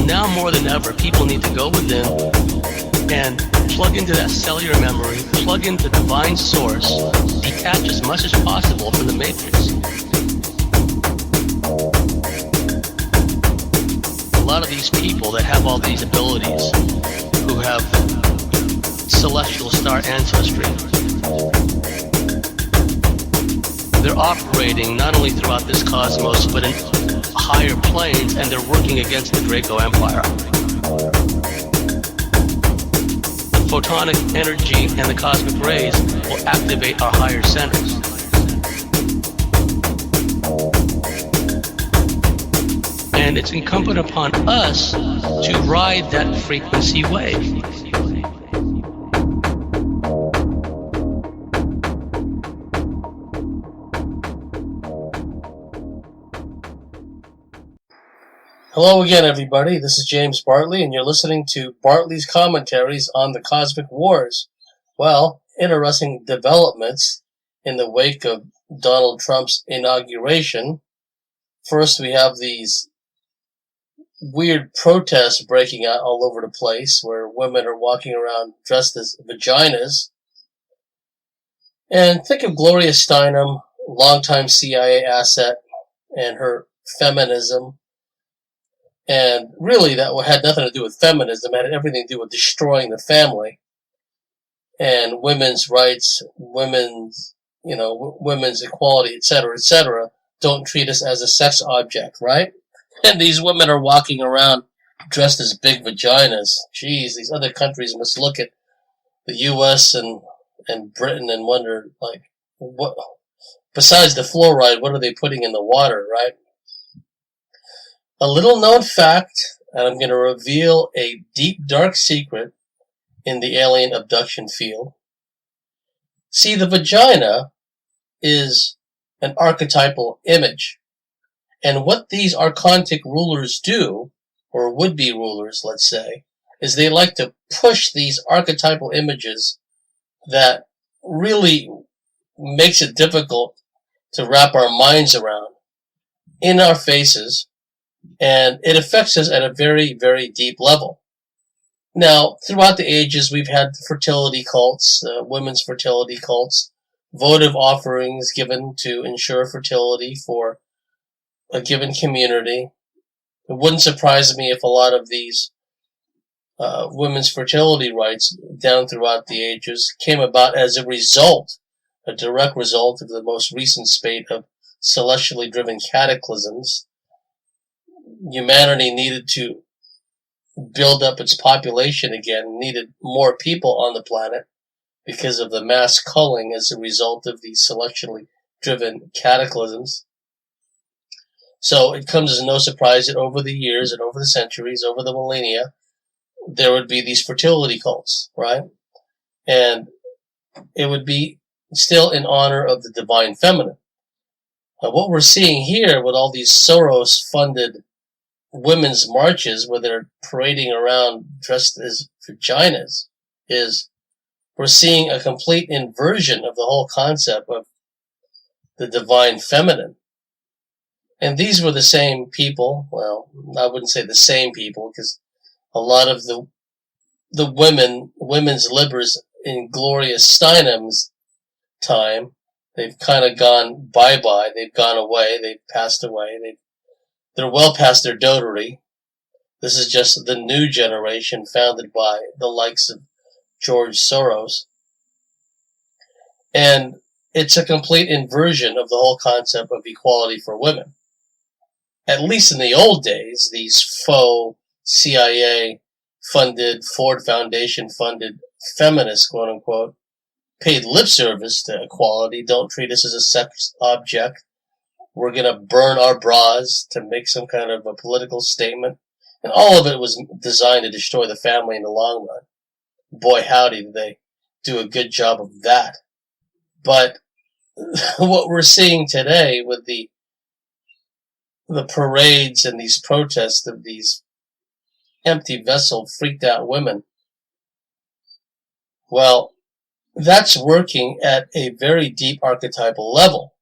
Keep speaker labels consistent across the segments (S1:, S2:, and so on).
S1: now more than ever, people need to go within and plug into that cellular memory, plug into divine source, detach as much as possible from the matrix. A lot of these people that have all these abilities, who have celestial star ancestry, they're operating not only throughout this cosmos, but in higher planes, and they're working against the Draco Empire. The photonic energy and the cosmic rays will activate our higher centers. And it's incumbent upon us to ride that frequency wave.
S2: Hello again, everybody. This is James Bartley, and you're listening to Bartley's Commentaries on the Cosmic Wars. Well, interesting developments in the wake of Donald Trump's inauguration. First, we have these weird protests breaking out all over the place where women are walking around dressed as vaginas. And think of Gloria Steinem, longtime CIA asset, and her feminism. And really, that had nothing to do with feminism. It had everything to do with destroying the family and women's rights, women's equality, etc. Don't treat us as a sex object, right? And these women are walking around dressed as big vaginas. Geez, these other countries must look at the U.S. and Britain and wonder, like, what? Besides the fluoride, what are they putting in the water, right? A little known fact, and I'm going to reveal a deep, dark secret in the alien abduction field. See, the vagina is an archetypal image. And what these archontic rulers do, or would-be rulers, let's say, is they like to push these archetypal images that really makes it difficult to wrap our minds around in our faces. And it affects us at a very, very deep level. Now, throughout the ages, we've had fertility cults, women's fertility cults, votive offerings given to ensure fertility for a given community. It wouldn't surprise me if a lot of these women's fertility rights down throughout the ages came about as a direct result of the most recent spate of celestially driven cataclysms. Humanity needed to build up its population again, needed more people on the planet because of the mass culling as a result of these celestially driven cataclysms. So it comes as no surprise that over the years and over the centuries, over the millennia, there would be these fertility cults, right? And it would be still in honor of the divine feminine. What we're seeing here with all these Soros-funded women's marches where they're parading around dressed as vaginas is we're seeing a complete inversion of the whole concept of the divine feminine. And these were the same people, well, I wouldn't say the same people, because a lot of the women's libbers in Gloria Steinem's time, they've kind of gone bye-bye, they've gone away, they've passed away, they're well past their dotery. This is just the new generation founded by the likes of George Soros. And it's a complete inversion of the whole concept of equality for women. At least in the old days, these faux CIA-funded, Ford Foundation-funded feminists, quote-unquote, paid lip service to equality. Don't treat us as a sex object. We're going to burn our bras to make some kind of a political statement. And all of it was designed to destroy the family in the long run. Boy, howdy, did they do a good job of that. But what we're seeing today with the parades and these protests of these empty vessel, freaked out women, well, that's working at a very deep archetypal level.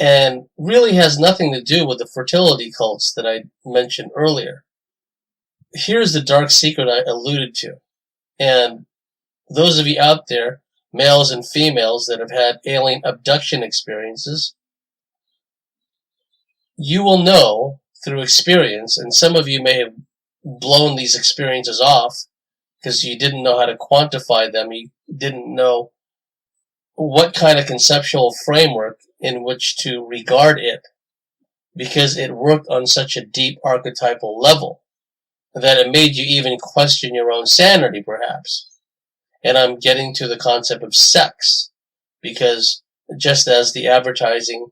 S2: And really has nothing to do with the fertility cults that I mentioned earlier. here's the dark secret I alluded to. And those of you out there, males and females that have had alien abduction experiences, you will know through experience, and some of you may have blown these experiences off because you didn't know how to quantify them. You didn't know what kind of conceptual framework in which to regard it, because it worked on such a deep archetypal level that it made you even question your own sanity, perhaps. And I'm getting to the concept of sex, because just as the advertising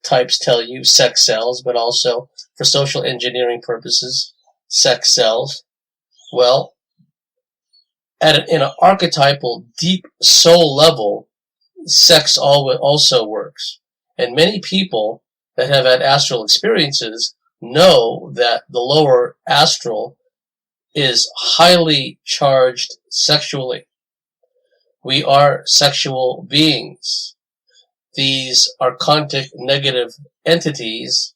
S2: types tell you sex sells, but also for social engineering purposes, sex sells. Well, in an archetypal, deep soul level, sex also works. And many people that have had astral experiences know that the lower astral is highly charged sexually. We are sexual beings. These archontic negative entities,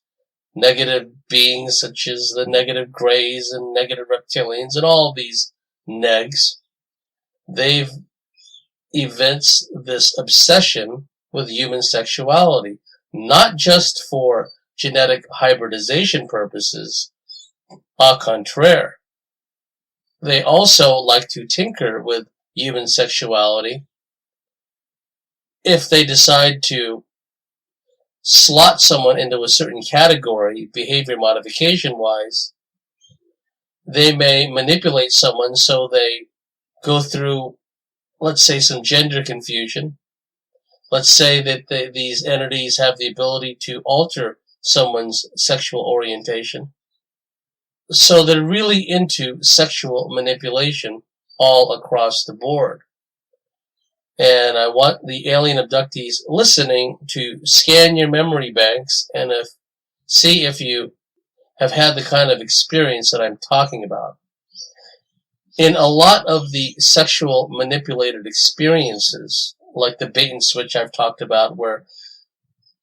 S2: negative beings such as the negative greys and negative reptilians and all these negs, they've evinced this obsession with human sexuality, not just for genetic hybridization purposes, au contraire. They also like to tinker with human sexuality if they decide to slot someone into a certain category, behavior modification-wise. They may manipulate someone so they go through, let's say, some gender confusion. Let's say that these entities have the ability to alter someone's sexual orientation. So they're really into sexual manipulation all across the board. And I want the alien abductees listening to scan your memory banks and see if you have had the kind of experience that I'm talking about. In a lot of the sexual manipulated experiences, like the bait and switch I've talked about, where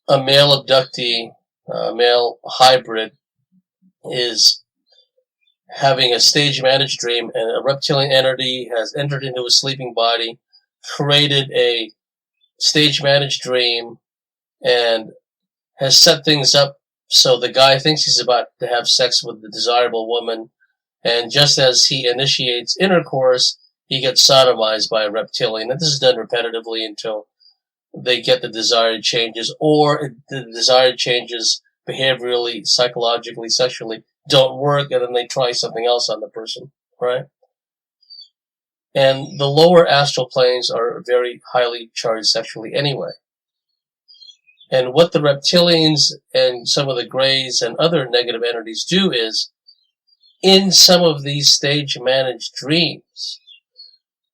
S2: a male abductee, a male hybrid, is having a stage-managed dream, and a reptilian entity has entered into a sleeping body, created a stage-managed dream, and has set things up so the guy thinks he's about to have sex with the desirable woman, and just as he initiates intercourse, he gets sodomized by a reptilian. And this is done repetitively until they get the desired changes, or the desired changes behaviorally, psychologically, sexually don't work, and then they try something else on the person, right? And the lower astral planes are very highly charged sexually anyway. And what the reptilians and some of the greys and other negative entities do is, in some of these stage-managed dreams,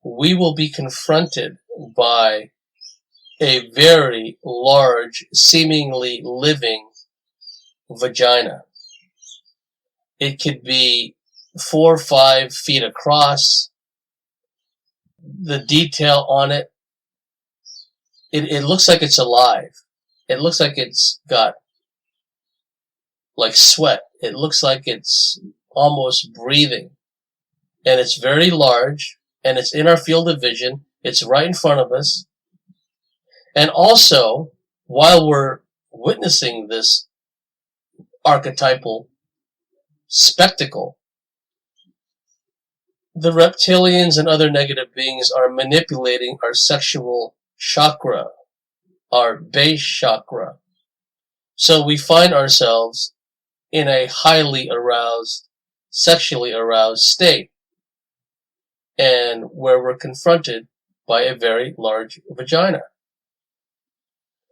S2: we will be confronted by a very large, seemingly living vagina. It could be 4 or 5 feet across. The detail on it, it looks like it's alive. It looks like it's got like sweat. It looks like it's almost breathing. And it's very large, and it's in our field of vision. It's right in front of us. And also, while we're witnessing this archetypal spectacle, the reptilians and other negative beings are manipulating our sexual chakra, our base chakra. So we find ourselves in a highly aroused, sexually aroused state, and where we're confronted by a very large vagina.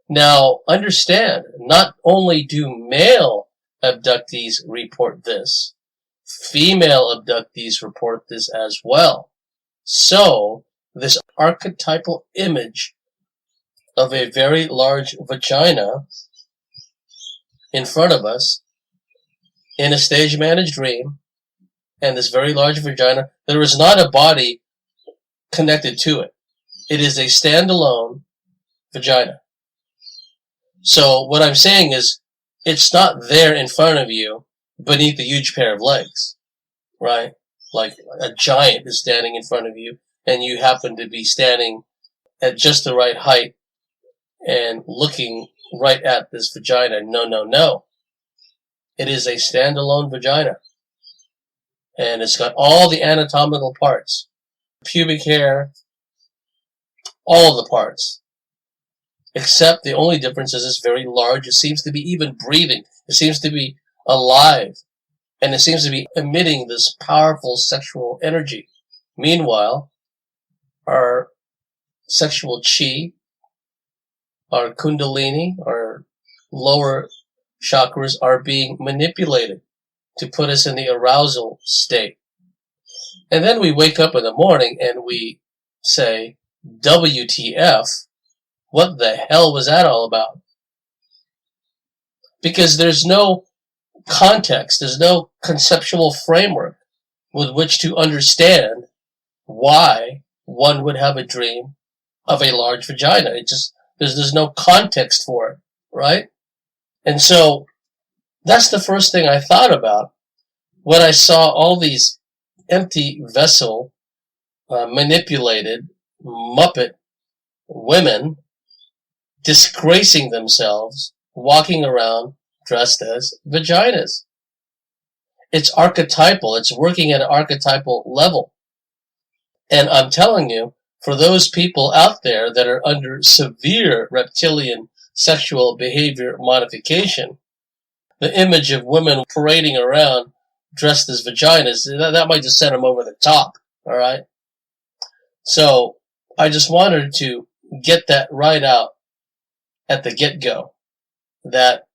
S2: Now, understand, not only do male abductees report this, female abductees report this as well. So, this archetypal image of a very large vagina in front of us in a stage-managed dream, and this very large vagina, there is not a body connected to it. It is a standalone vagina. So what I'm saying is, it's not there in front of you beneath a huge pair of legs. right? Like a giant is standing in front of you, and you happen to be standing at just the right height and looking right at this vagina. No, no, no. It is a standalone vagina. And it's got all the anatomical parts. Pubic hair, all of the parts. Except the only difference is it's very large. It seems to be even breathing. It seems to be alive. And it seems to be emitting this powerful sexual energy. Meanwhile, our sexual chi, our kundalini, our lower chakras are being manipulated to put us in the arousal state. And then we wake up in the morning and we say, WTF, what the hell was that all about? Because there's no context, there's no conceptual framework with which to understand why one would have a dream of a large vagina. It just, there's no context for it, right? And so that's the first thing I thought about when I saw all these empty vessel, manipulated, Muppet women disgracing themselves, walking around dressed as vaginas. It's archetypal. It's working at an archetypal level. And I'm telling you, for those people out there that are under severe reptilian sexual behavior modification, the image of women parading around dressed as vaginas, that might just send them over the top, all right? So I just wanted to get that right out at the get-go. That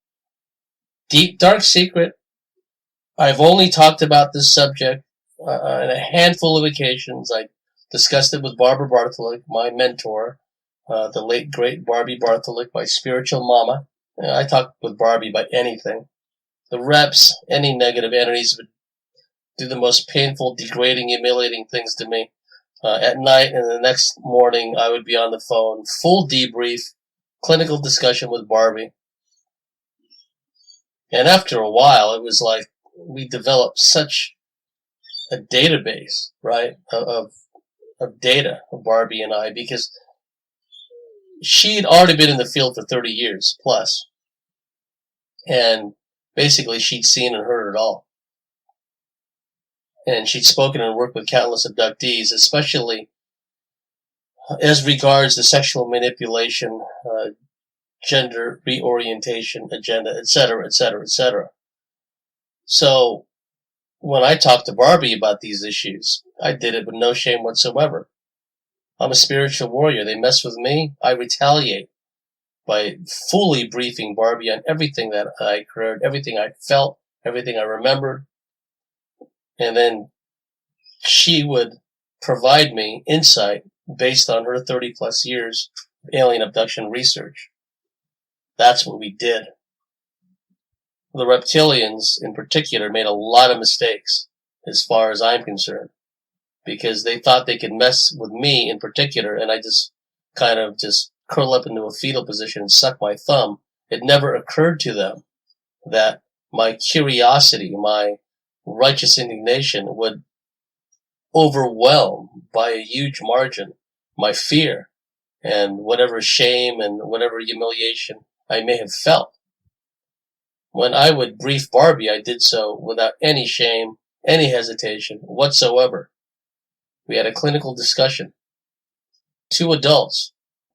S2: deep, dark secret, I've only talked about this subject on a handful of occasions. I discussed it with Barbara Bartley, my mentor, the late, great Barbie Bartley, my spiritual mama. I talk with Barbie about anything. The reps, any negative entities would do the most painful, degrading, humiliating things to me. At night and the next morning, I would be on the phone, full debrief, clinical discussion with Barbie. And after a while, it was like we developed such a database, right, of data, of Barbie and I, because she'd already been in the field for 30 years plus. And basically, she'd seen and heard it all. And she'd spoken and worked with countless abductees, especially as regards the sexual manipulation, gender reorientation agenda, etc., etc., etc. So when I talked to Barbie about these issues, I did it with no shame whatsoever. I'm a spiritual warrior. They mess with me, I retaliate by fully briefing Barbie on everything that I heard, everything I felt, everything I remembered. And then she would provide me insight based on her 30 plus years of alien abduction research. That's what we did. The reptilians in particular made a lot of mistakes as far as I'm concerned, because they thought they could mess with me in particular, and I just kind of just curl up into a fetal position and suck my thumb. It never occurred to them that my curiosity, my righteous indignation would overwhelm by a huge margin my fear and whatever shame and whatever humiliation I may have felt. When I would brief Barbie, I did so without any shame, any hesitation whatsoever. We had a clinical discussion. 2 adults,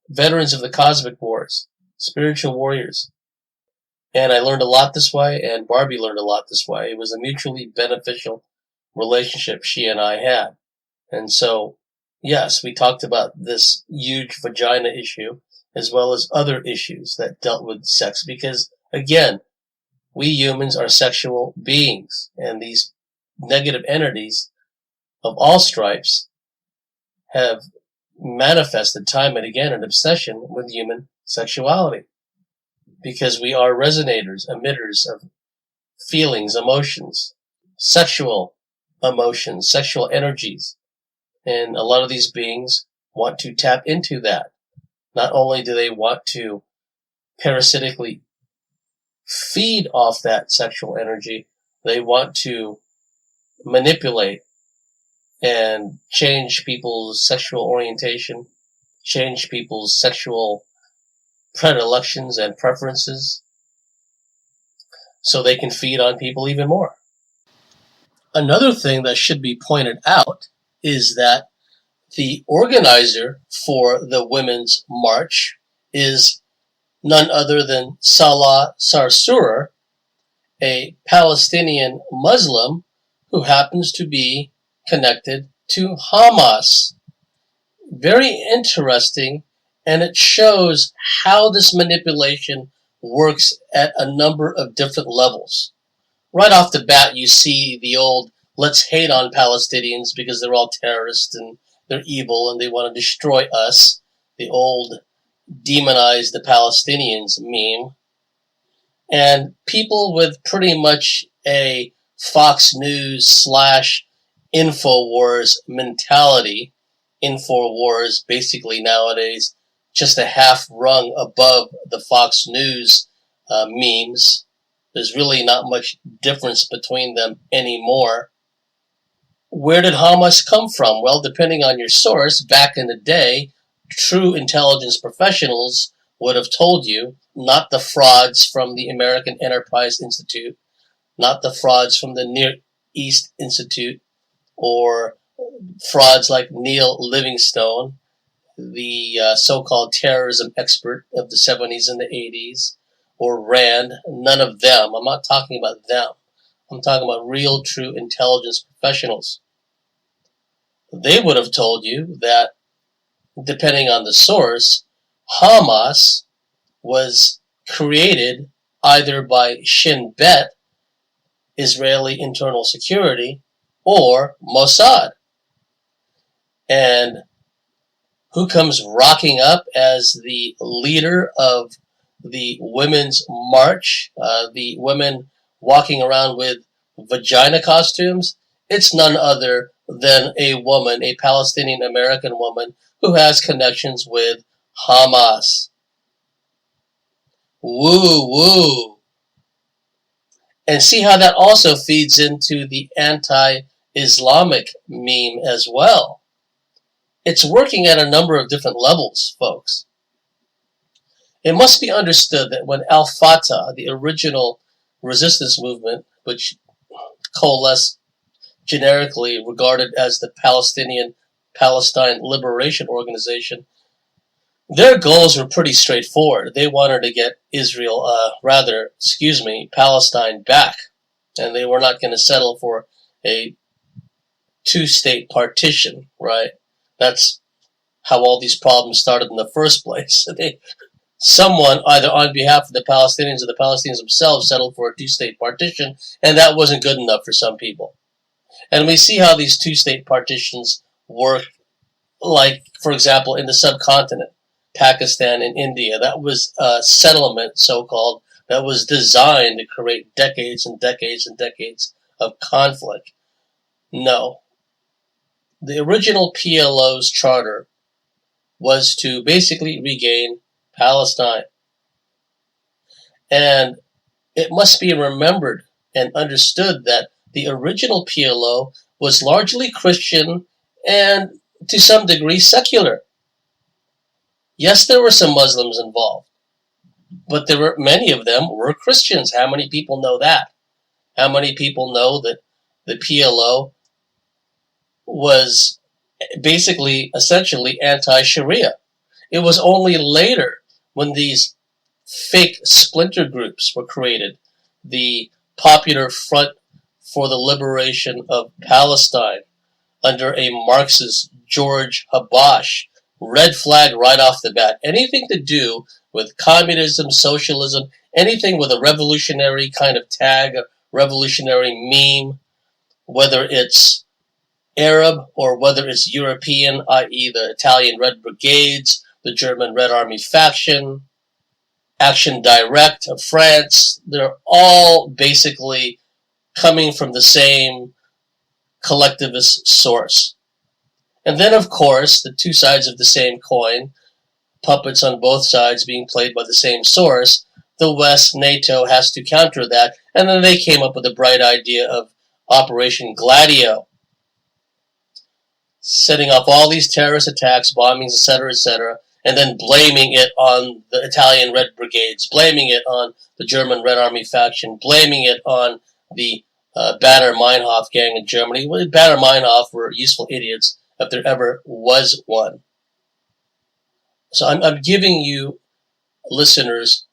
S2: veterans of the cosmic wars, spiritual warriors. And I learned a lot this way, and Barbie learned a lot this way. It was a mutually beneficial relationship she and I had. And so, yes, we talked about this huge vagina issue, as well as other issues that dealt with sex, because, again, we humans are sexual beings, and these negative entities of all stripes have manifested time and again an obsession with human sexuality, because we are resonators, emitters of feelings, emotions, sexual emotions, sexual energies. And a lot of these beings want to tap into that. Not only do they want to parasitically feed off that sexual energy, they want to manipulate and change people's sexual orientation, change people's sexual predilections and preferences so they can feed on people even more. Another thing that should be pointed out is that the organizer for the Women's March is none other than Salah Sarsour, a Palestinian Muslim who happens to be connected to Hamas. Very interesting, and it shows how this manipulation works at a number of different levels. Right off the bat, you see the old let's hate on Palestinians because they're all terrorists and they're evil and they want to destroy us. The old demonize the Palestinians meme. And people with pretty much a Fox News / InfoWars mentality. InfoWars basically nowadays just a half rung above the Fox News memes. There's really not much difference between them anymore. Where did Hamas come from? Well, depending on your source, back in the day, true intelligence professionals would have told you, not the frauds from the American Enterprise Institute, not the frauds from the Near East Institute, or frauds like Neil Livingstone, the so-called terrorism expert of the 70s and the 80s, or Rand. None of them. I'm not talking about them. I'm talking about real, true intelligence professionals. They would have told you that, depending on the source, Hamas was created either by Shin Bet, Israeli Internal Security, or Mossad. And who comes rocking up as the leader of the Women's March, the women walking around with vagina costumes? It's none other than a woman, a Palestinian American woman, who has connections with Hamas. Woo woo. And see how that also feeds into the anti-Islamic meme as well. It's working at a number of different levels, folks. It must be understood that when Al-Fatah, the original resistance movement, which coalesced generically regarded as the Palestine Liberation Organization, their goals were pretty straightforward. They wanted to get Palestine back. And they were not going to settle for a two-state partition, right? That's how all these problems started in the first place. Someone, either on behalf of the Palestinians or the Palestinians themselves, settled for a two-state partition, and that wasn't good enough for some people. And we see how these two-state partitions work, like, for example, in the subcontinent, Pakistan and India. That was a settlement, so-called, that was designed to create decades and decades and decades of conflict. No. The original PLO's charter was to basically regain Palestine. And it must be remembered and understood that the original PLO was largely Christian and, to some degree, secular. Yes, there were some Muslims involved, but many of them were Christians. How many people know that? How many people know that the PLO was basically, essentially anti-Sharia? It was only later, when these fake splinter groups were created, the Popular Front for the Liberation of Palestine, under a Marxist George Habash, red flag right off the bat. Anything to do with communism, socialism, anything with a revolutionary kind of tag, a revolutionary meme, whether it's Arab or whether it's European, i.e. the Italian Red Brigades, the German Red Army faction, Action Direct of France, they're all basically coming from the same collectivist source. And then, of course, the two sides of the same coin, puppets on both sides being played by the same source, the West, NATO, has to counter that, and then they came up with the bright idea of Operation Gladio, setting up all these terrorist attacks, bombings, etc., and then blaming it on the Italian Red Brigades, blaming it on the German Red Army faction, blaming it on the Baader-Meinhof gang in Germany. Well, Baader-Meinhof were useful idiots if there ever was one. So I'm giving you, listeners,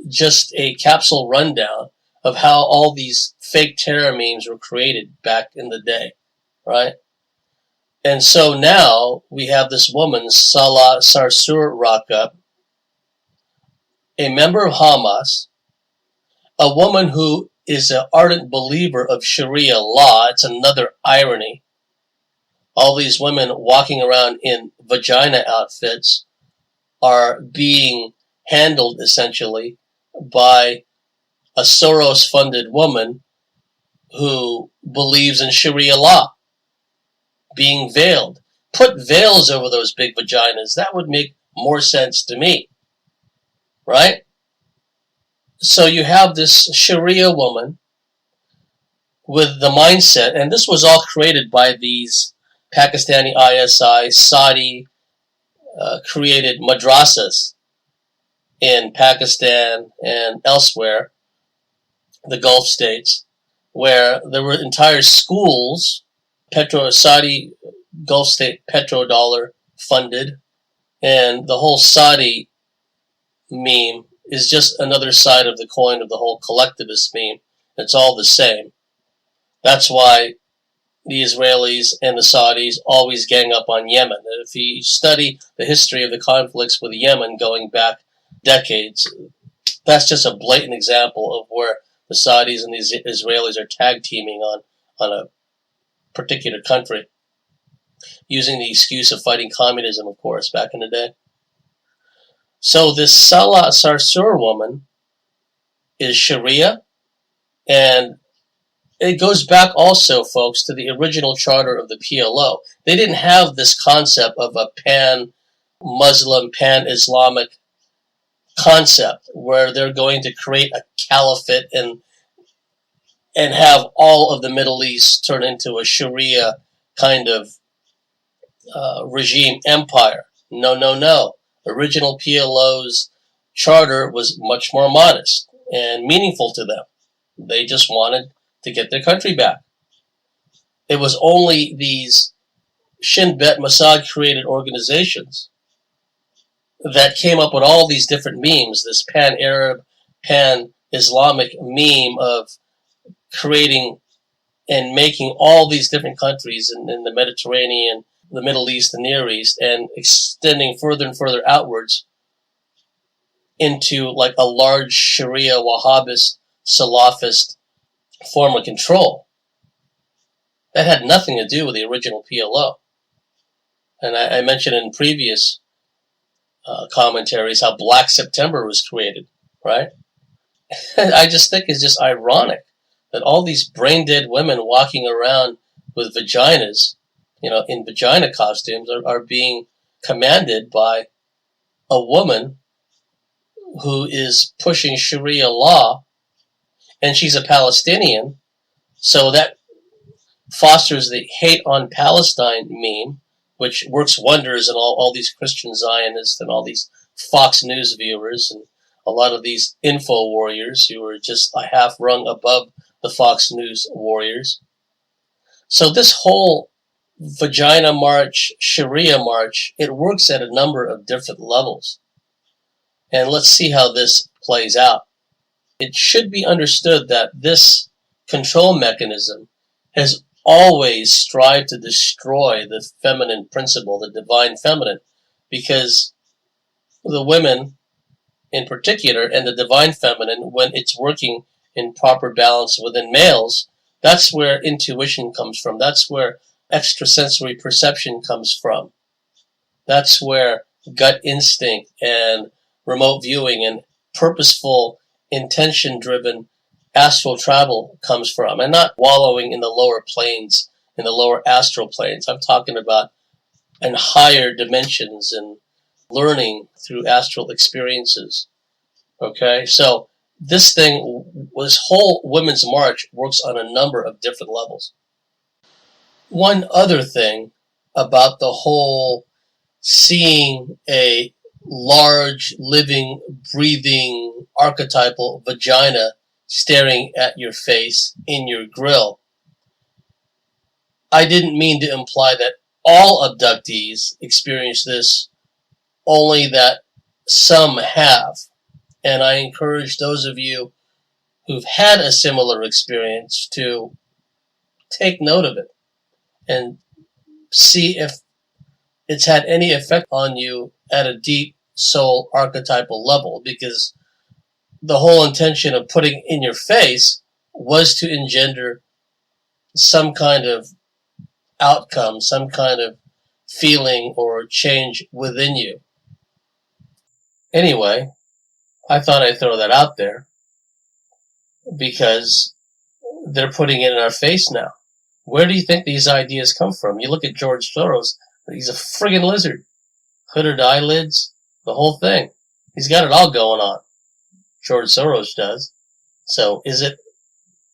S2: just a capsule rundown of how all these fake terror memes were created back in the day, right? And so now we have this woman, Salah Sarsour Raqqa, a member of Hamas, a woman who is an ardent believer of Sharia law. It's another irony. All these women walking around in vagina outfits are being handled essentially by a Soros-funded woman who believes in Sharia law, being veiled. Put veils over those big vaginas. That would make more sense to me, right? So you have this Sharia woman with the mindset, and this was all created by these Pakistani ISI, Saudi created madrasas in Pakistan and elsewhere, the Gulf states, where there were entire schools, Saudi Gulf state petrodollar funded, and the whole Saudi meme is just another side of the coin of the whole collectivist meme. It's all the same. That's why the Israelis and the Saudis always gang up on Yemen. And if you study the history of the conflicts with Yemen going back decades, that's just a blatant example of where the Saudis and the Israelis are tag teaming on a particular country, using the excuse of fighting communism, of course, back in the day. So this Salah Sarsour woman is Sharia, and it goes back also, folks, to the original charter of the PLO. They didn't have this concept of a pan-Muslim, pan-Islamic concept where they're going to create a caliphate and have all of the Middle East turn into a Sharia kind of regime empire. No, no, no. Original PLO's charter was much more modest and meaningful to them. They just wanted to get their country back. It was only these Shin Bet Mossad created organizations that came up with all these different memes, this pan-Arab, pan-Islamic meme of creating and making all these different countries in the Mediterranean, the Middle East, the Near East, and extending further and further outwards into like a large Sharia, Wahhabist, Salafist form of control. That had nothing to do with the original PLO. And I mentioned in previous commentaries how Black September was created, right? I just think it's just ironic that all these brain-dead women walking around with vaginas, in vagina costumes, are being commanded by a woman who is pushing Sharia law, and she's a Palestinian, so that fosters the hate on Palestine meme, which works wonders in all these Christian Zionists and all these Fox News viewers and a lot of these info warriors who are just a half rung above the Fox News warriors. So this whole vagina march, Sharia march, it works at a number of different levels. And let's see how this plays out. It should be understood that this control mechanism has always strived to destroy the feminine principle, the divine feminine, because the women in particular and the divine feminine, when it's working in proper balance within males, that's where intuition comes from. That's where extrasensory perception comes from. That's where gut instinct and remote viewing and purposeful, intention-driven astral travel comes from, and not wallowing in the lower planes, in the lower astral planes. I'm talking about in higher dimensions and learning through astral experiences. Okay, so this thing this whole Women's March works on a number of different levels. One other thing about the whole seeing a large, living, breathing, archetypal vagina staring at your face in your grill, I didn't mean to imply that all abductees experience this, only that some have. And I encourage those of you who've had a similar experience to take note of it and see if it's had any effect on you at a deep soul archetypal level, because the whole intention of putting it in your face was to engender some kind of outcome, some kind of feeling or change within you. Anyway, I thought I'd throw that out there because they're putting it in our face now. Where do you think these ideas come from? You look at George Soros, he's a friggin' lizard. Hooded eyelids, the whole thing. He's got it all going on. George Soros does. So is it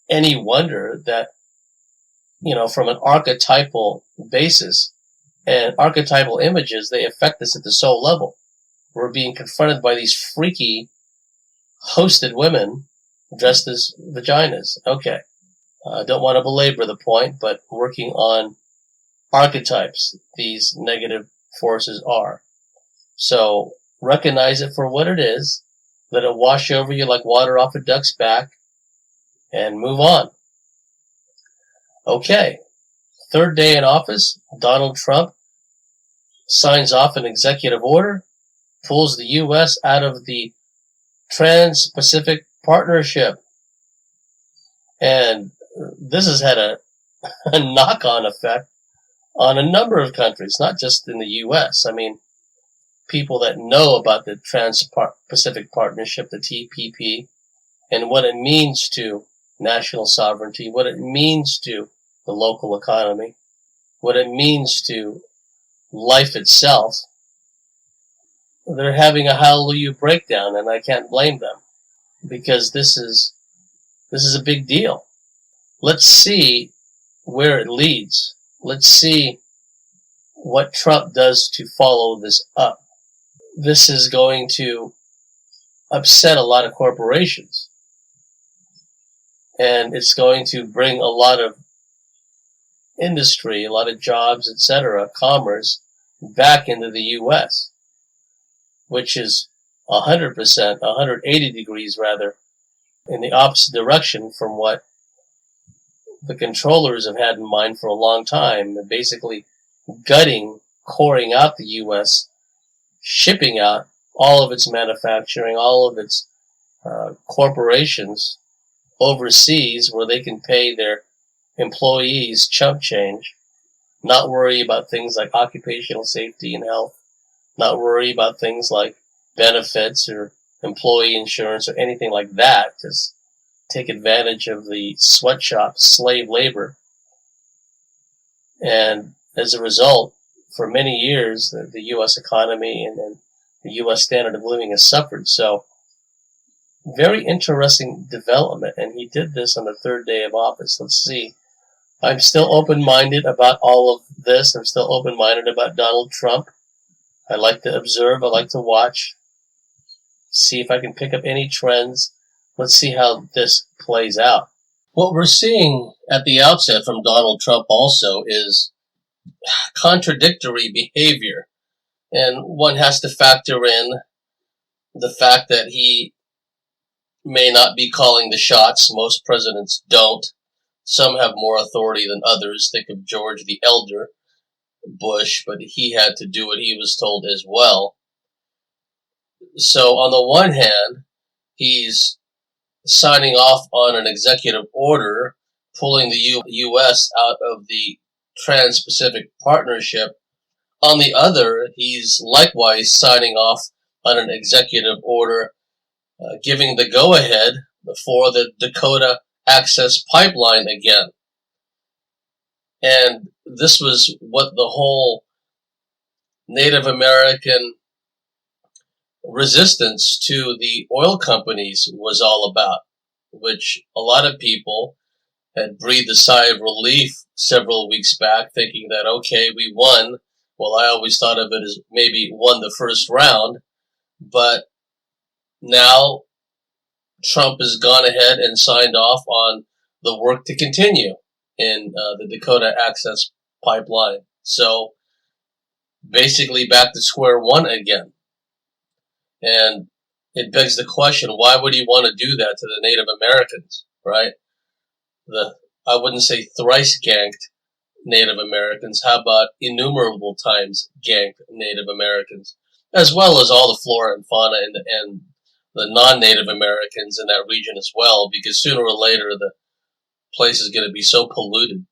S2: any wonder that, from an archetypal basis and archetypal images, they affect us at the soul level? We're being confronted by these freaky hosted women dressed as vaginas. Okay. I don't want to belabor the point, but working on archetypes, these negative forces are. So recognize it for what it is, let it wash over you like water off a duck's back, and move on. Okay, third day in office, Donald Trump signs off an executive order, pulls the U.S. out of the Trans-Pacific Partnership. And this has had a knock-on effect on a number of countries, not just in the U.S. I mean, people that know about the Trans-Pacific Partnership, the TPP, and what it means to national sovereignty, what it means to the local economy, what it means to life itself, they're having a hallelujah breakdown, and I can't blame them, because this is a big deal. Let's see where it leads. Let's see what Trump does to follow this up. This is going to upset a lot of corporations, and it's going to bring a lot of industry, a lot of jobs, etc., commerce back into the U.S., which is 100%, 180 degrees rather, in the opposite direction from what the controllers have had in mind for a long time, basically gutting, coring out the U.S., shipping out all of its manufacturing, all of its corporations overseas where they can pay their employees chump change, not worry about things like occupational safety and health, not worry about things like benefits or employee insurance or anything like that. Just take advantage of the sweatshop slave labor. And as a result, for many years, the U.S. economy and the U.S. standard of living has suffered. So, very interesting development. And he did this on the third day of office. Let's see. I'm still open-minded about all of this. I'm still open-minded about Donald Trump. I like to observe. I like to watch. See if I can pick up any trends. Let's see how this plays out. What we're seeing at the outset from Donald Trump also is contradictory behavior. And one has to factor in the fact that he may not be calling the shots. Most presidents don't. Some have more authority than others. Think of George the Elder Bush, but he had to do what he was told as well. So on the one hand, he's signing off on an executive order pulling the U.S. out of the Trans-Pacific Partnership. On the other, he's likewise signing off on an executive order giving the go-ahead for the Dakota Access Pipeline again. And this was what the whole Native American resistance to the oil companies was all about. which a lot of people had breathed a sigh of relief several weeks back, thinking that, okay, we won. Well, I always thought of it as maybe won the first round, but now Trump has gone ahead and signed off on the work to continue in the Dakota Access Pipeline. So basically back to square one again. And it begs the question, why would he want to do that to the Native Americans, right? I wouldn't say thrice ganked Native Americans. How about innumerable times ganked Native Americans, as well as all the flora and fauna and the non-Native Americans in that region as well, because sooner or later the place is going to be so polluted.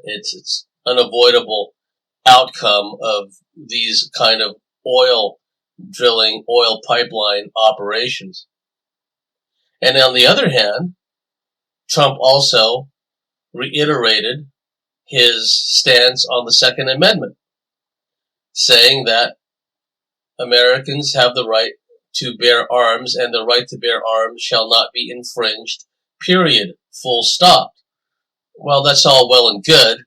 S2: It's unavoidable outcome of these kind of oil drilling, oil pipeline operations. And on the other hand, Trump also reiterated his stance on the Second Amendment, saying that Americans have the right to bear arms and the right to bear arms shall not be infringed, period, full stop. Well, that's all well and good.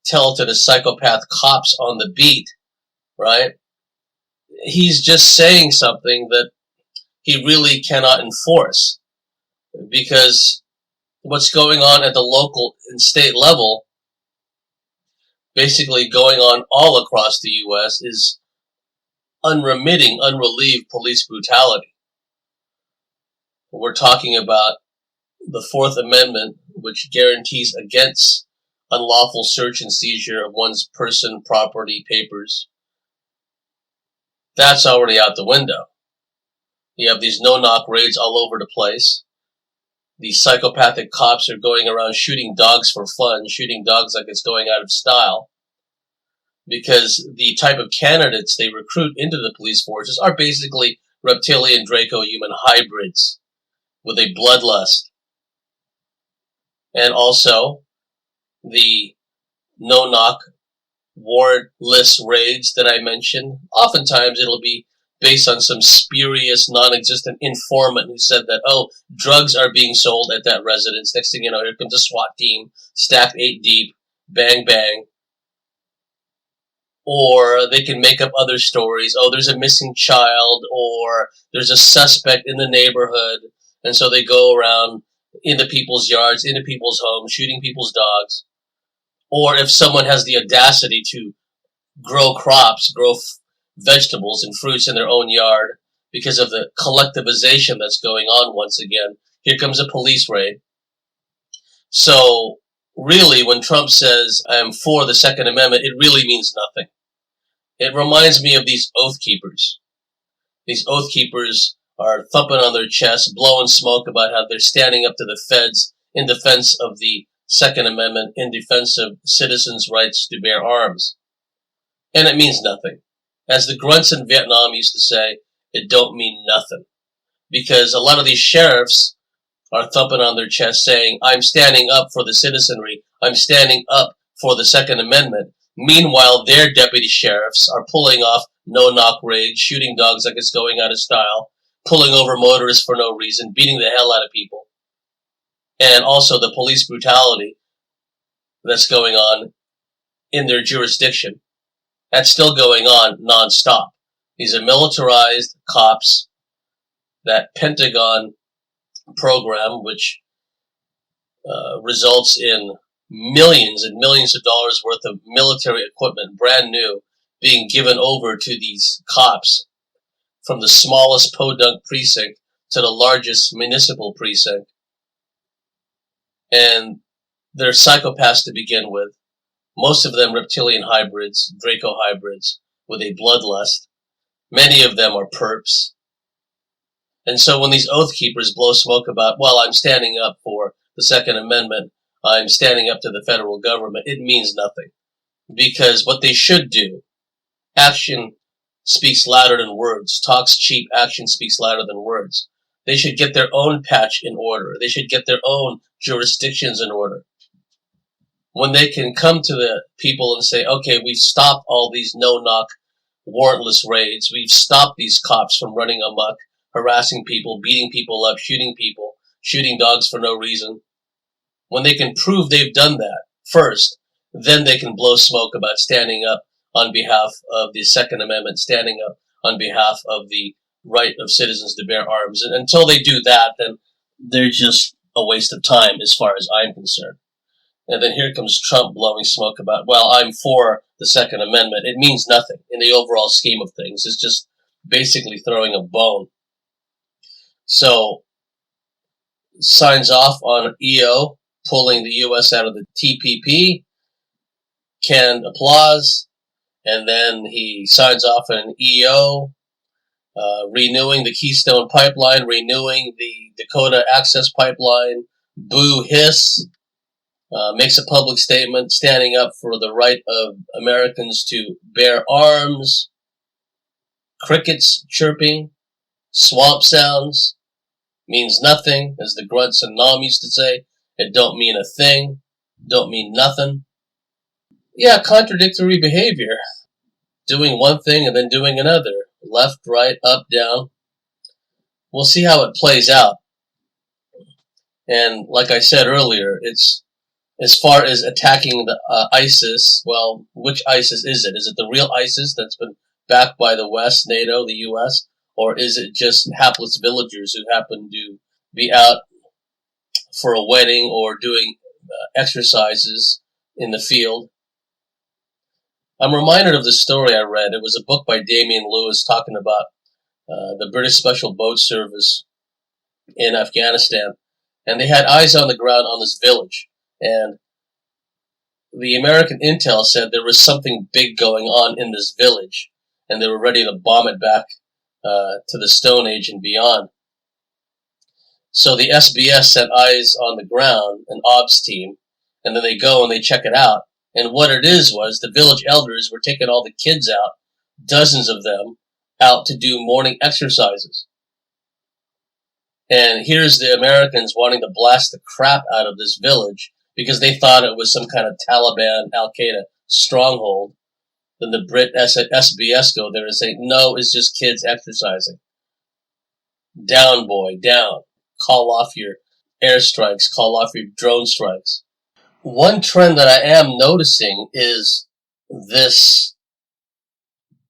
S2: Tell it to the psychopath cops on the beat, right? He's just saying something that he really cannot enforce, because what's going on at the local and state level, basically going on all across the U.S., is unremitting, unrelieved police brutality. We're talking about the Fourth Amendment, which guarantees against unlawful search and seizure of one's person, property, papers. That's already out the window. You have these no-knock raids all over the place. These psychopathic cops are going around shooting dogs for fun, shooting dogs like it's going out of style, because the type of candidates they recruit into the police forces are basically reptilian Draco-human hybrids with a bloodlust. And also, the no-knock warrantless raids that I mentioned, oftentimes it'll be based on some spurious, non-existent informant who said that, oh, drugs are being sold at that residence. Next thing you know, here comes a SWAT team, stacked 8 deep, bang, bang. Or they can make up other stories. Oh, there's a missing child, or there's a suspect in the neighborhood. And so they go around into people's yards, into people's homes, shooting people's dogs. Or if someone has the audacity to grow crops, grow vegetables and fruits in their own yard because of the collectivization that's going on once again, here comes a police raid. So really, when Trump says, I am for the Second Amendment, it really means nothing. It reminds me of these oath keepers. These oath keepers are thumping on their chests, blowing smoke about how they're standing up to the feds in defense of the Second Amendment, in defense of citizens' rights to bear arms. And it means nothing. As the grunts in Vietnam used to say, it don't mean nothing. Because a lot of these sheriffs are thumping on their chest saying, I'm standing up for the citizenry, I'm standing up for the Second Amendment. Meanwhile, their deputy sheriffs are pulling off no-knock raids, shooting dogs like it's going out of style, pulling over motorists for no reason, beating the hell out of people. And also the police brutality that's going on in their jurisdiction. That's still going on nonstop. These are militarized cops. That Pentagon program, which results in millions and millions of dollars worth of military equipment, brand new, being given over to these cops, from the smallest podunk precinct to the largest municipal precinct. And they're psychopaths to begin with. Most of them reptilian hybrids, Draco hybrids, with a bloodlust. Many of them are perps. And so when these oath keepers blow smoke about, well, I'm standing up for the Second Amendment, I'm standing up to the federal government, it means nothing. Because what they should do, action speaks louder than words. Talk's cheap, action speaks louder than words. They should get their own patch in order. They should get their own jurisdictions in order. When they can come to the people and say, okay, we've stopped all these no-knock, warrantless raids. We've stopped these cops from running amok, harassing people, beating people up, shooting people, shooting dogs for no reason. When they can prove they've done that first, then they can blow smoke about standing up on behalf of the Second Amendment, standing up on behalf of the right of citizens to bear arms. And until they do that, then they're just a waste of time as far as I'm concerned. And then here comes Trump blowing smoke about, well, I'm for the Second Amendment. It means nothing in the overall scheme of things. It's just basically throwing a bone. So, signs off on EO, pulling the U.S. out of the TPP, canned applause, and then he signs off an EO, renewing the Keystone Pipeline, renewing the Dakota Access Pipeline, boo hiss, makes a public statement standing up for the right of Americans to bear arms, crickets chirping, swamp sounds, means nothing, as the grunts and nom used to say. It don't mean a thing, don't mean nothing. Yeah, contradictory behavior. Doing one thing and then doing another. Left, right, up, down. We'll see how it plays out. And like I said earlier, it's as far as attacking the ISIS, well, which ISIS is it? Is it the real ISIS that's been backed by the West, NATO, the U.S., or is it just hapless villagers who happen to be out for a wedding or doing exercises in the field? I'm reminded of the story I read. It was a book by Damian Lewis talking about the British Special Boat Service in Afghanistan, and they had eyes on the ground on this village, and the American intel said there was something big going on in this village, and they were ready to bomb it back to the Stone Age and beyond. So the SBS sent eyes on the ground, an OBS team, and then they go and they check it out. And what it is was the village elders were taking all the kids out, dozens of them, out to do morning exercises. And here's the Americans wanting to blast the crap out of this village because they thought it was some kind of Taliban, Al-Qaeda stronghold. Then the Brit SBS go there and say, no, it's just kids exercising. Down, boy, down. Call off your airstrikes, call off your drone strikes. One trend that I am noticing is this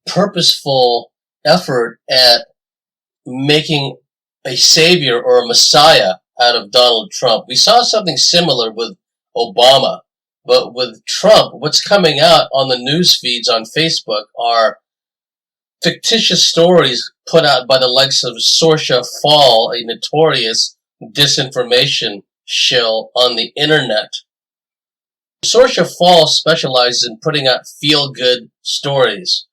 S2: purposeful effort at making a savior or a messiah out of Donald Trump. We saw something similar with Obama, but with Trump, what's coming out on the news feeds on Facebook are fictitious stories put out by the likes of Saoirse Fall, a notorious disinformation shill on the internet. Saoirse Fall specializes in putting out feel-good stories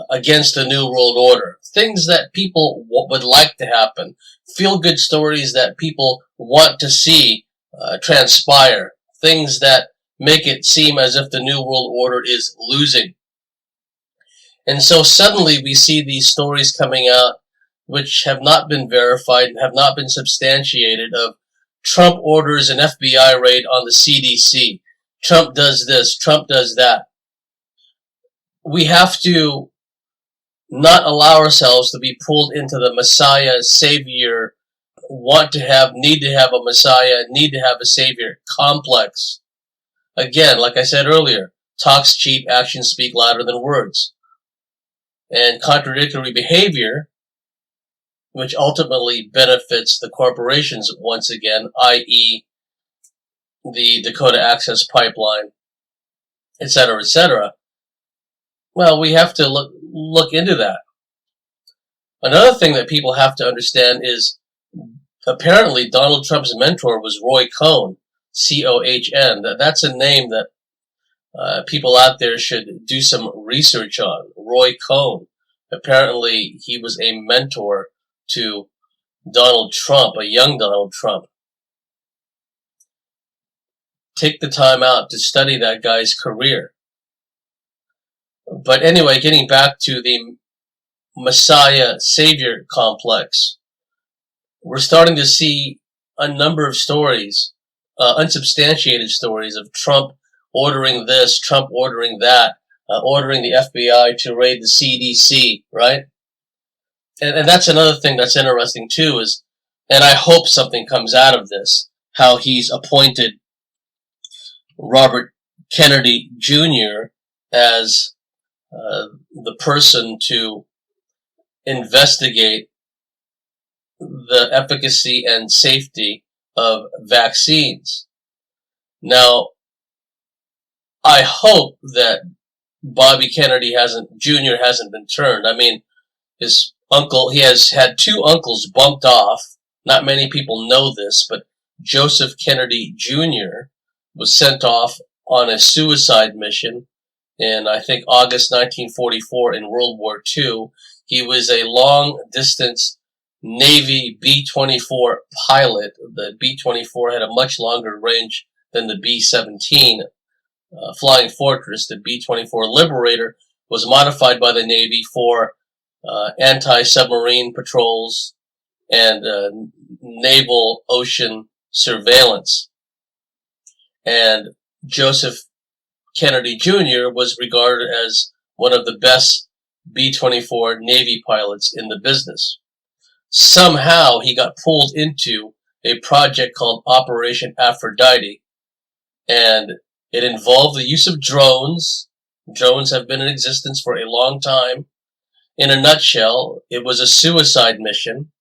S2: against the New World Order. Things that people would like to happen. Feel-good stories that people want to see transpire. Things that make it seem as if the New World Order is losing. And so suddenly we see these stories coming out which have not been verified and have not been substantiated of Trump orders an FBI raid on the CDC. Trump does this, Trump does that. We have to not allow ourselves to be pulled into the Messiah, Savior, need to have a Messiah, need to have a Savior complex. Again, like I said earlier, talk's cheap, actions speak louder than words. And contradictory behavior, which ultimately benefits the corporations once again, i.e., the Dakota Access Pipeline, etc., etc. Well, we have to look into that. Another thing that people have to understand is apparently Donald Trump's mentor was Roy Cohn, C-O-H-N. That's a name that people out there should do some research on. Roy Cohn. Apparently he was a mentor to Donald Trump, a young Donald Trump. Take the time out to study that guy's career. But anyway, getting back to the Messiah-Savior complex, we're starting to see a number of stories, unsubstantiated stories of Trump ordering this, Trump ordering that, ordering the FBI to raid the CDC, right? And that's another thing that's interesting too, is and I hope something comes out of this, how he's appointed Robert Kennedy Jr. as the person to investigate the efficacy and safety of vaccines. Now, I hope that Bobby Kennedy Jr. hasn't been turned. I mean, his uncle, he has had two uncles bumped off. Not many people know this, but Joseph Kennedy Jr. was sent off on a suicide mission in, I think, August 1944 in World War II. He was a long-distance Navy B-24 pilot. The B-24 had a much longer range than the B-17 Flying Fortress. The B-24 Liberator was modified by the Navy for anti-submarine patrols and naval ocean surveillance. And Joseph Kennedy Jr. was regarded as one of the best B-24 Navy pilots in the business. Somehow he got pulled into a project called Operation Aphrodite, and it involved the use of drones. Drones have been in existence for a long time. In a nutshell, it was a suicide mission.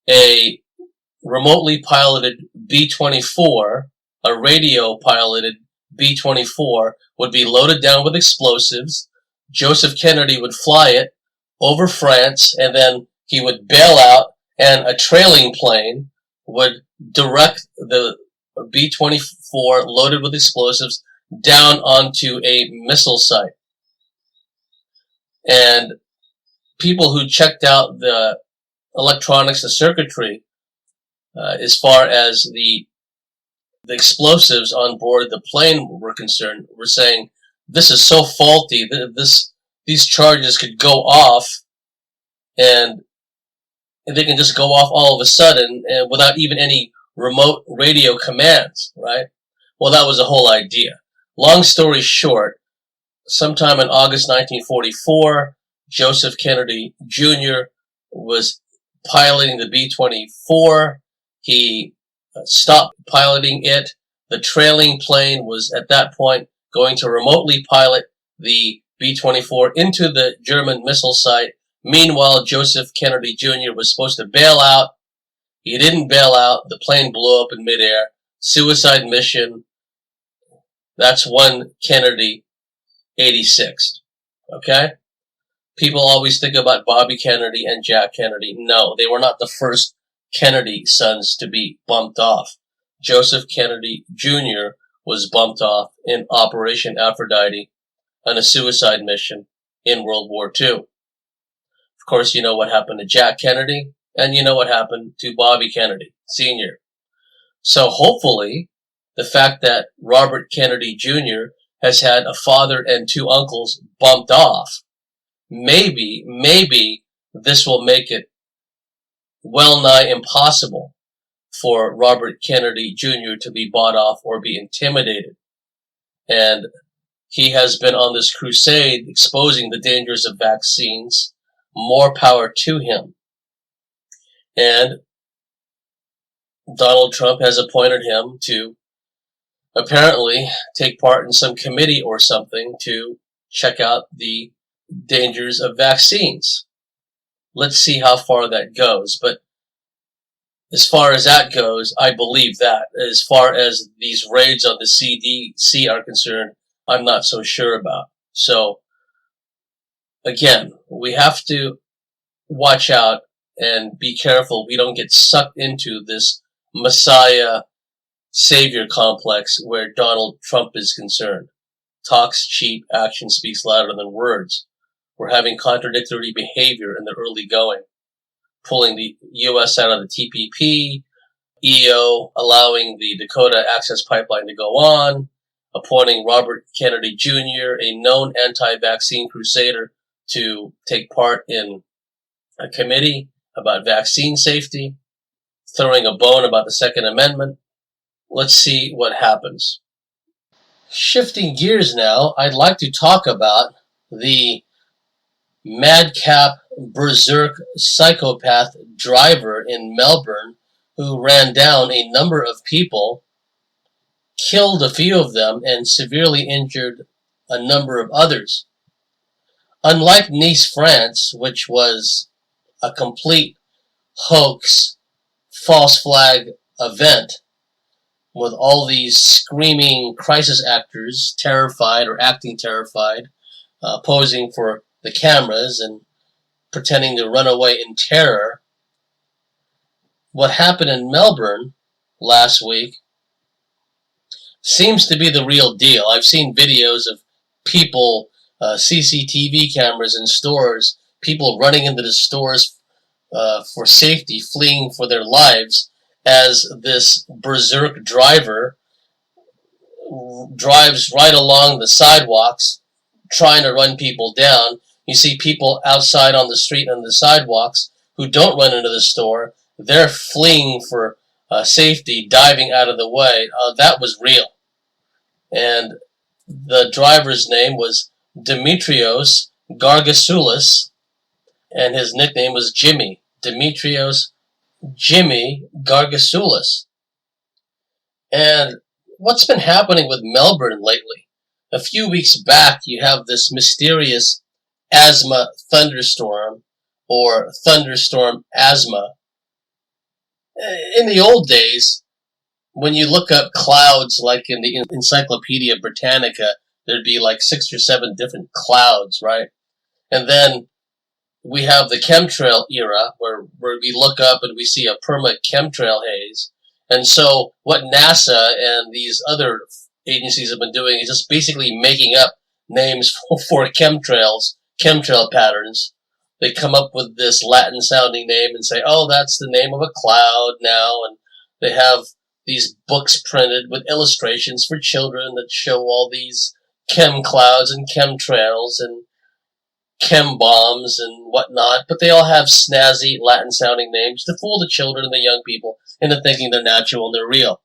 S2: A remotely piloted B-24, a radio-piloted B-24, would be loaded down with explosives. Joseph Kennedy would fly it over France, and then he would bail out, and a trailing plane would direct the B-24 loaded with explosives down onto a missile site. And people who checked out the electronics, the circuitry, as far as the explosives on board the plane were concerned, were saying, this is so faulty, these charges could go off, and they can just go off all of a sudden and without even any remote radio commands, right? Well, that was the whole idea. Long story short, sometime in August 1944, Joseph Kennedy Jr. was piloting the B-24. He stopped piloting it. The trailing plane was at that point going to remotely pilot the B-24 into the German missile site. Meanwhile, Joseph Kennedy Jr. was supposed to bail out. He didn't bail out. The plane blew up in midair. Suicide mission. That's one Kennedy 86th. Okay? People always think about Bobby Kennedy and Jack Kennedy. No, they were not the first Kennedy sons to be bumped off. Joseph Kennedy Jr. was bumped off in Operation Aphrodite on a suicide mission in World War II. Of course, you know what happened to Jack Kennedy, and you know what happened to Bobby Kennedy Sr. So hopefully, the fact that Robert Kennedy Jr. has had a father and two uncles bumped off, maybe this will make it well nigh impossible for Robert Kennedy Jr. to be bought off or be intimidated. And he has been on this crusade exposing the dangers of vaccines. More power to him. And Donald Trump has appointed him to apparently take part in some committee or something to check out the dangers of vaccines. Let's see how far that goes. But as far as that goes, I believe that. As far as these raids on the CDC are concerned, I'm not so sure about. So, again, we have to watch out and be careful we don't get sucked into this Messiah savior complex where Donald Trump is concerned. Talk's cheap, action speaks louder than words. We're having contradictory behavior in the early going, pulling the U.S. out of the TPP, EO allowing the Dakota Access Pipeline to go on, appointing Robert Kennedy Jr., a known anti-vaccine crusader, to take part in a committee about vaccine safety, throwing a bone about the Second Amendment. Let's see what happens. Shifting gears now, I'd like to talk about the madcap, berserk, psychopath driver in Melbourne who ran down a number of people, killed a few of them, and severely injured a number of others. Unlike Nice, France, which was a complete hoax, false flag event, with all these screaming crisis actors, terrified or acting terrified, posing for the cameras and pretending to run away in terror. What happened in Melbourne last week seems to be the real deal. I've seen videos of people, CCTV cameras in stores, people running into the stores for safety, fleeing for their lives, as this berserk driver drives right along the sidewalks, trying to run people down. You see people outside on the street and the sidewalks who don't run into the store. They're fleeing for safety, diving out of the way. That was real. And the driver's name was Dimitrios Gargasoulis, and his nickname was Jimmy. Dimitrios Jimmy Gargasoulis. And what's been happening with Melbourne lately? A few weeks back, you have this mysterious asthma thunderstorm, or thunderstorm asthma. In the old days, when you look up clouds, like in the Encyclopedia Britannica, there'd be like 6 or 7 different clouds, right? And then we have the chemtrail era, where we look up and we see a permanent chemtrail haze. And so what NASA and these other agencies have been doing is just basically making up names for chemtrails, chemtrail patterns. They come up with this Latin-sounding name and say, oh, that's the name of a cloud now. And they have these books printed with illustrations for children that show all these chem clouds and chemtrails and chem bombs and whatnot, but they all have snazzy Latin-sounding names to fool the children and the young people into thinking they're natural and they're real.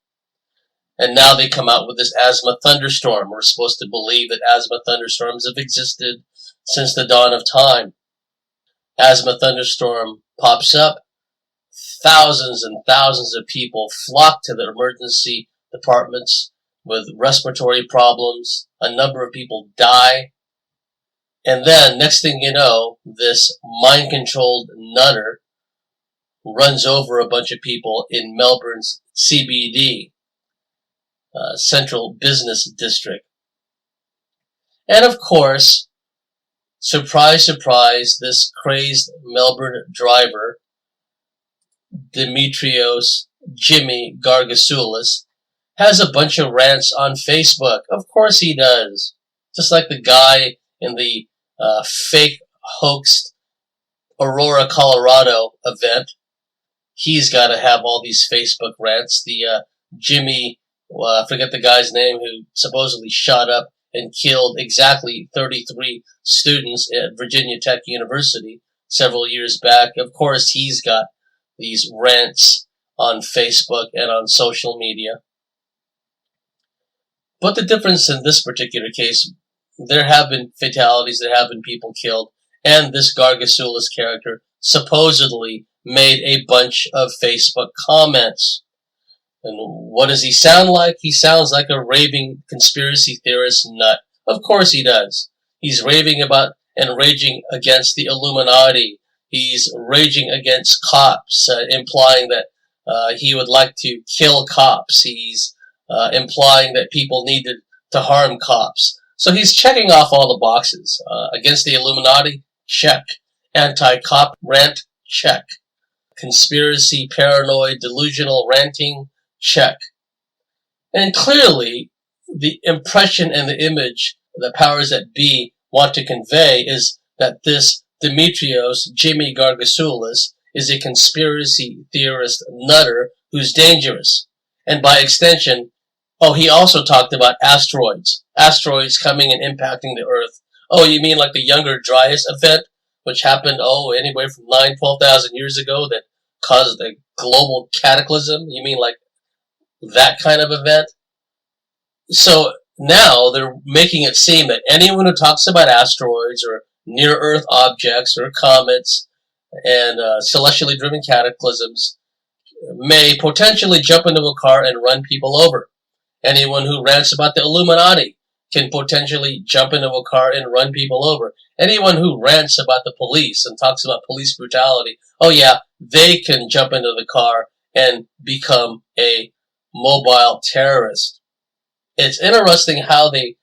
S2: And now they come out with this asthma thunderstorm. We're supposed to believe that asthma thunderstorms have existed since the dawn of time. Asthma thunderstorm pops up. Thousands and thousands of people flock to the emergency departments with respiratory problems. A number of people die. And then, next thing you know, this mind-controlled nutter runs over a bunch of people in Melbourne's CBD, Central Business District. And of course, surprise, surprise, this crazed Melbourne driver, Dimitrios Jimmy Gargasoulis, has a bunch of rants on Facebook. Of course he does. Just like the guy in the fake hoaxed Aurora, Colorado event. He's got to have all these Facebook rants. The Jimmy, I forget the guy's name, who supposedly shot up and killed exactly 33 students at Virginia Tech University several years back. Of course, he's got these rants on Facebook and on social media. But the difference in this particular case, there have been fatalities, there have been people killed, and this Gargasoulis character supposedly made a bunch of Facebook comments. And what does he sound like? He sounds like a raving conspiracy theorist nut. Of course he does. He's raving about and raging against the Illuminati. He's raging against cops, implying that he would like to kill cops. He's implying that people needed to harm cops. So he's checking off all the boxes. Against the Illuminati? Check. Anti-cop rant? Check. Conspiracy, paranoid, delusional ranting? Check. And clearly, the impression and the image the powers that be want to convey is that this Dimitrios Jimmy Gargasoulis is a conspiracy theorist nutter who's dangerous. And by extension, he also talked about asteroids. Asteroids coming and impacting the Earth. Oh, you mean like the Younger Dryas event, which happened, anywhere from 12,000 years ago, that caused a global cataclysm? You mean like that kind of event? So now they're making it seem that anyone who talks about asteroids or near-Earth objects or comets and celestially driven cataclysms may potentially jump into a car and run people over. Anyone who rants about the Illuminati can potentially jump into a car and run people over. Anyone who rants about the police and talks about police brutality, oh yeah, they can jump into the car and become a mobile terrorist. It's interesting how they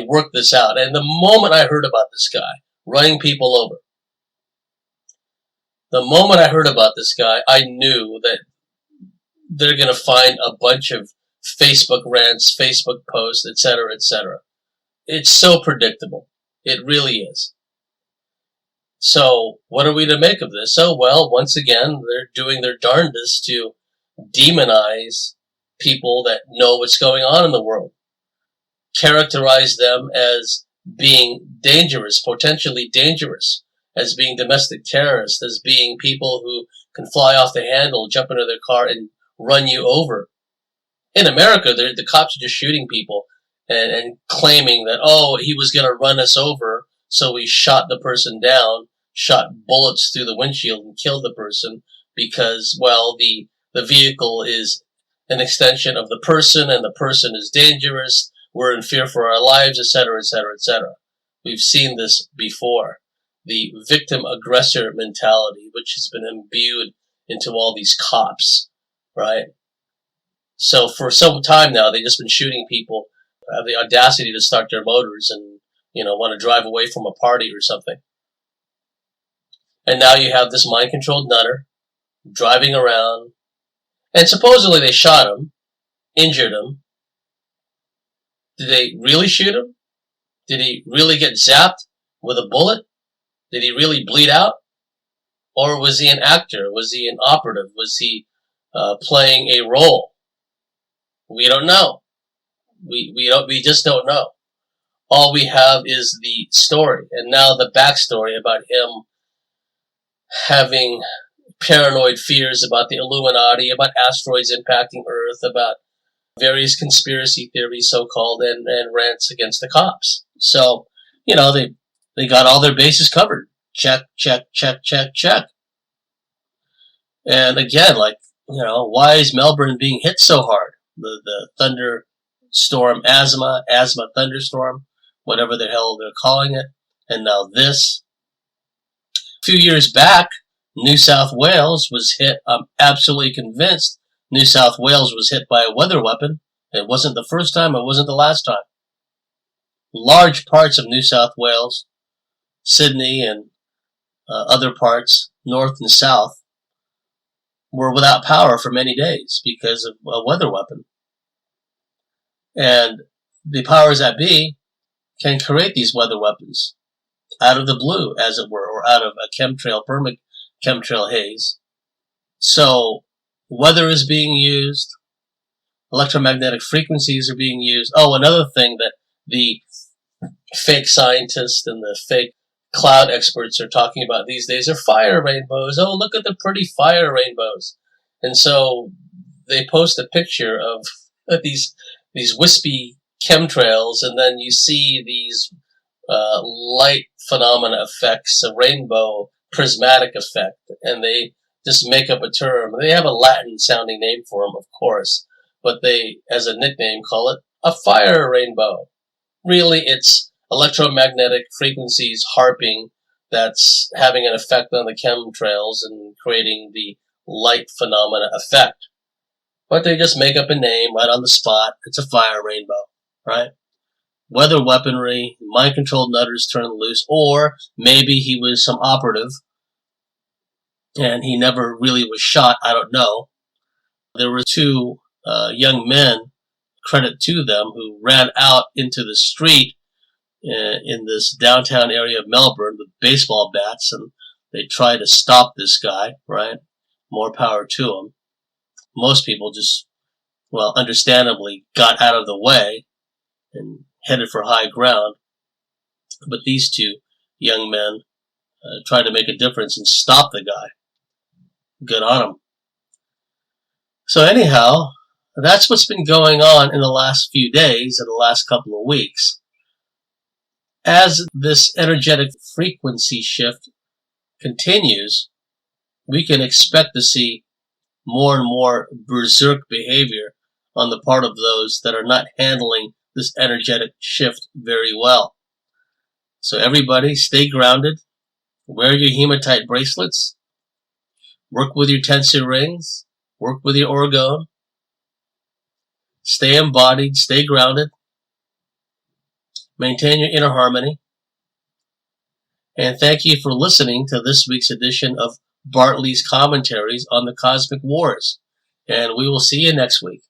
S2: work this out. And the moment I heard about this guy running people over, the moment I heard about this guy, I knew that they're going to find a bunch of Facebook rants, Facebook posts, etc., etc. It's so predictable. It really is. So, what are we to make of this? So, well, once again, they're doing their darndest to demonize people that know what's going on in the world. Characterize them as being dangerous, potentially dangerous, as being domestic terrorists, as being people who can fly off the handle, jump into their car, and run you over. In America, the cops are just shooting people and claiming that, oh, he was going to run us over, so we shot the person down, shot bullets through the windshield and killed the person because, well, the vehicle is an extension of the person and the person is dangerous, we're in fear for our lives, etc., etc., etc. We've seen this before. The victim-aggressor mentality, which has been imbued into all these cops, right? So for some time now, they've just been shooting people, have the audacity to start their motors and, want to drive away from a party or something. And now you have this mind-controlled nutter driving around, and supposedly they shot him, injured him. Did they really shoot him? Did he really get zapped with a bullet? Did he really bleed out? Or was he an actor? Was he an operative? Was he playing a role? We don't know. We just don't know. All we have is the story, and now the backstory about him having paranoid fears about the Illuminati, about asteroids impacting Earth, about various conspiracy theories, so-called, and rants against the cops. So, they got all their bases covered. Check, check, check, check, check. And again, why is Melbourne being hit so hard? The thunderstorm, asthma thunderstorm, whatever the hell they're calling it. And now this. A few years back, New South Wales was hit. I'm absolutely convinced New South Wales was hit by a weather weapon. It wasn't the first time, it wasn't the last time. Large parts of New South Wales, Sydney and other parts, north and south, were without power for many days because of a weather weapon. And the powers that be can create these weather weapons out of the blue, as it were, or out of a perma chemtrail haze. So, weather is being used, electromagnetic frequencies are being used. Oh, another thing that the fake scientists and the fake cloud experts are talking about these days are fire rainbows. Oh, look at the pretty fire rainbows. And so they post a picture of these wispy chemtrails, and then you see these light phenomena effects, a rainbow prismatic effect, and they just make up a term. They have a Latin-sounding name for them, of course, but they, as a nickname, call it a fire rainbow. Really, it's electromagnetic frequencies harping that's having an effect on the chemtrails and creating the light phenomena effect. But they just make up a name right on the spot. It's a fire rainbow, right? Weather weaponry, mind-controlled nutters turned loose, or maybe he was some operative and he never really was shot. I don't know. There were two young men, credit to them, who ran out into the street in this downtown area of Melbourne with baseball bats, and they tried to stop this guy, right? More power to them. Most people just, understandably got out of the way and headed for high ground. But these two young men tried to make a difference and stop the guy. Good on them. So anyhow, that's what's been going on in the last few days and the last couple of weeks. As this energetic frequency shift continues, we can expect to see more and more berserk behavior on the part of those that are not handling this energetic shift very well. So everybody, stay grounded, wear your hematite bracelets, work with your tensor rings, work with your orgone, stay embodied, stay grounded, maintain your inner harmony, and thank you for listening to this week's edition of Bartley's Commentaries on the Cosmic Wars. And we will see you next week.